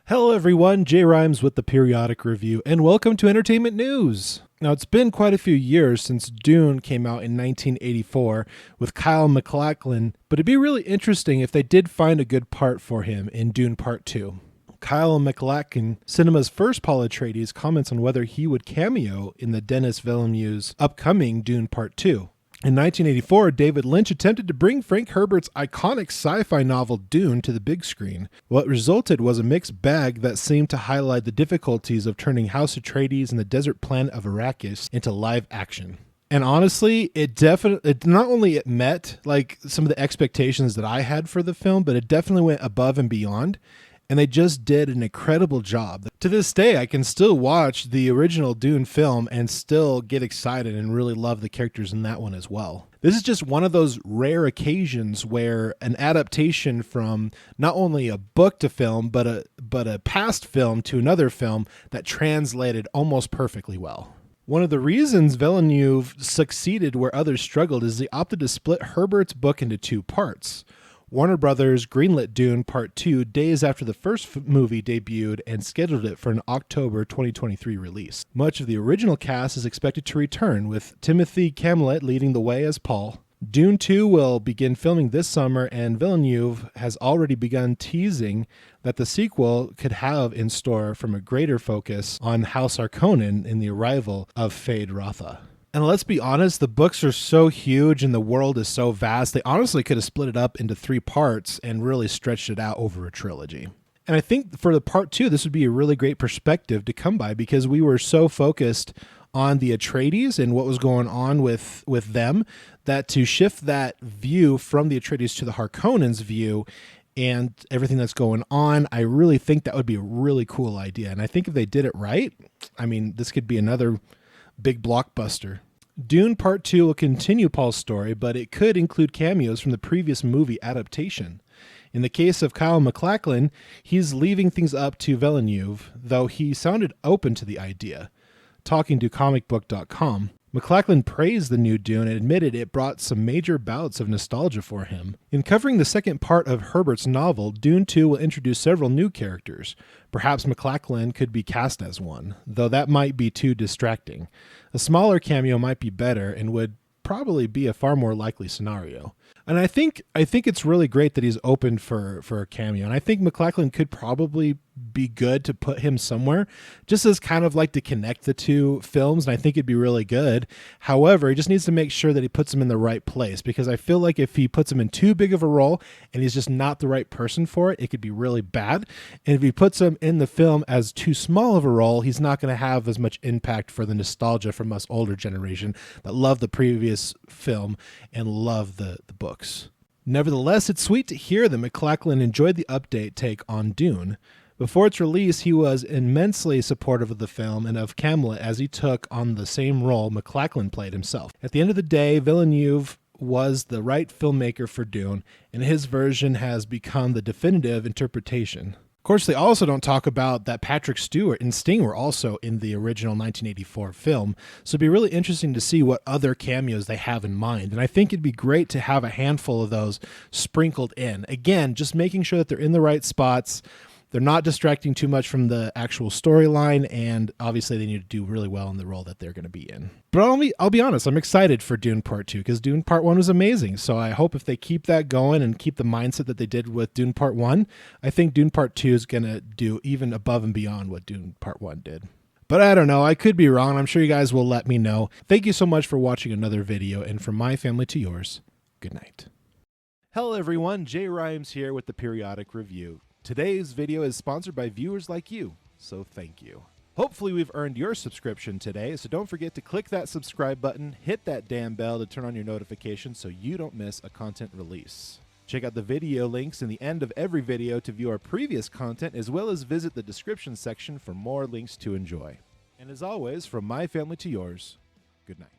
Hello everyone, JayReims with the Periodic Review, and welcome to Entertainment News. Now, it's been quite a few years since Dune came out in 1984 with Kyle MacLachlan, but it'd be really interesting if they did find a good part for him in Dune Part 2. Kyle MacLachlan, cinema's first Paul Atreides, comments on whether he would cameo in the Denis Villeneuve's upcoming Dune Part 2. In 1984, David Lynch attempted to bring Frank Herbert's iconic sci-fi novel Dune to the big screen. What resulted was a mixed bag that seemed to highlight the difficulties of turning House Atreides and the desert planet of Arrakis into live action. And honestly, it not only met like some of the expectations that I had for the film, but it definitely went above and beyond. And they just did an incredible job. To this day, I can still watch the original Dune film and still get excited and really love the characters in that one as well. This is just one of those rare occasions where an adaptation from not only a book to film, but a past film to another film that translated almost perfectly well. One of the reasons Villeneuve succeeded where others struggled is they opted to split Herbert's book into two parts. Warner Brothers greenlit Dune Part 2 days after the first movie debuted and scheduled it for an October 2023 release. Much of the original cast is expected to return, with Timothy Chalamet leading the way as Paul. Dune 2 will begin filming this summer, and Villeneuve has already begun teasing that the sequel could have in store from a greater focus on House Harkonnen in the arrival of Fade Rotha. And let's be honest, the books are so huge and the world is so vast, they honestly could have split it up into 3 parts and really stretched it out over a trilogy. And I think for the part 2, this would be a really great perspective to come by because we were so focused on the Atreides and what was going on with them that to shift that view from the Atreides to the Harkonnens view and everything that's going on, I really think that would be a really cool idea. And I think if they did it right, I mean, this could be another big blockbuster. Dune Part 2 will continue Paul's story, but it could include cameos from the previous movie adaptation. In the case of Kyle MacLachlan, he's leaving things up to Villeneuve, though he sounded open to the idea. Talking to comicbook.com, MacLachlan praised the new Dune and admitted it brought some major bouts of nostalgia for him. In covering the second part of Herbert's novel, Dune 2 will introduce several new characters. Perhaps MacLachlan could be cast as one, though that might be too distracting. A smaller cameo might be better and would probably be a far more likely scenario. And I think it's really great that he's open for a cameo. And I think MacLachlan could probably be good to put him somewhere just as kind of like to connect the two films. And I think it'd be really good. However, he just needs to make sure that he puts him in the right place, because I feel like if he puts him in too big of a role and he's just not the right person for it, it could be really bad. And if he puts him in the film as too small of a role, he's not going to have as much impact for the nostalgia from us older generation that love the previous film and love the books. Nevertheless, it's sweet to hear that MacLachlan enjoyed the update take on Dune. Before its release, he was immensely supportive of the film and of Chalamet as he took on the same role MacLachlan played himself. At the end of the day, Villeneuve was the right filmmaker for Dune, and his version has become the definitive interpretation. Of course, they also don't talk about that Patrick Stewart and Sting were also in the original 1984 film, so it'd be really interesting to see what other cameos they have in mind. And I think it'd be great to have a handful of those sprinkled in. Again, just making sure that they're in the right spots, they're not distracting too much from the actual storyline, and obviously they need to do really well in the role that they're going to be in. But I'll be honest, I'm excited for Dune Part 2 because Dune Part 1 was amazing. So I hope if they keep that going and keep the mindset that they did with Dune Part 1, I think Dune Part 2 is going to do even above and beyond what Dune Part 1 did. But I don't know, I could be wrong. I'm sure you guys will let me know. Thank you so much for watching another video, and from my family to yours, good night. Hello everyone, JayReims here with the Periodic Review. Today's video is sponsored by viewers like you, so thank you. Hopefully we've earned your subscription today, so don't forget to click that subscribe button, hit that damn bell to turn on your notifications so you don't miss a content release. Check out the video links in the end of every video to view our previous content, as well as visit the description section for more links to enjoy. And as always, from my family to yours, good night.